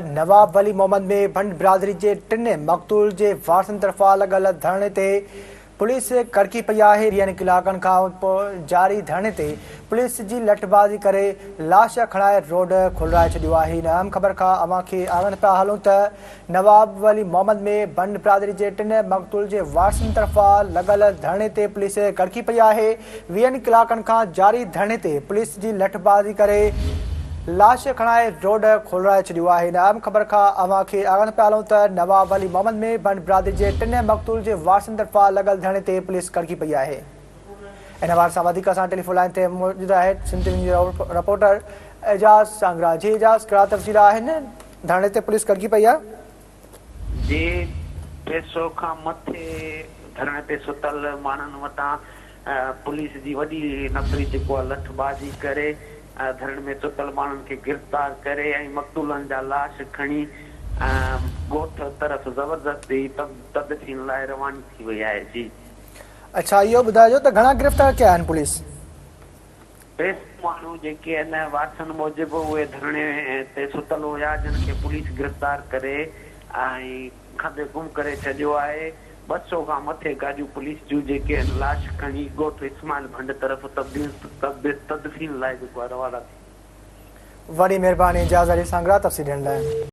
नवाब वली मोहम्मद में भंड बिरादरी के टिन मक़तूल के वारसनि तरफ़ां लगल धरणे ते पुलिस कड़की पई आहे। 20 कलाकनि खां जारी धरणे ते पुलिस जी लठबाज़ी करे लाश खणाए रोड खोलाए छॾियो आहे। इन अहम ख़बर खां अवां खे आगाह पिया हलूं त नवाब वली मोहम्मद में भंड बिरादरी के टिन मक़तूल के वारसनि तरफ़ां लगल धरणे ते पुलिस कड़की पई आहे। 20 कलाकनि खां जारी धरणे ते पुलिस जी लठबाज़ी करे लाश खणाए रोड खोलाए छॾियो आहे। इन अहम ख़बर खां अवां खे आगाह पिया हलूं त नवाब वली मोहम्मद में भंड बिरादरी के टिन मक़तूल के वारसनि तरफ़ां लगल धरणे ते पुलिस कड़की पई आहे। इन हवाले सां वधीक असां टेलीफोन लाइन ते मौजूद आहे सिंध टीवी जो रिपोर्टर एजाज़ सांगरा। जी एजाज़, कहिड़ा तफ़सील आहिनि? धरणे ते पुलिस कड़की पई आहे जी। 200 खां मथे धरणे ते सुतल माण्हुनि वटां पुलिस जी वॾी नफ़री जेको आहे लठबाज़ी करे धरण में सुतल माण्हुनि खे गिरफ़्तार करे ऐं मक़तूलनि जा लाश खणी ॻोठ तरफ़ ज़बरदस्ती तदफ़ीन लाइ रवानी थी वई आहे। जी अच्छा, इहो ॿुधाइजो त घणा गिरफ़्तार कया आहिनि पुलिस? 200 माण्हू जेके आहिनि वारसनि मूजिबि उहे धरणे ते सुतल हुया, जिन खे पुलिस गिरफ़्तार करे ऐं खंदे गुम करे छॾियो आहे। 200 खां मथे गाॾियूं पुलिस जूं जेके आहिनि लाश खणी ॻोठ इस्माइल भंड तरफ़ तदफ़ीन लाइ जेको आहे रवाना थी। वॾी महिरबानी एजाज़ अली सांगरा तफ़सील ॾियण लाइ।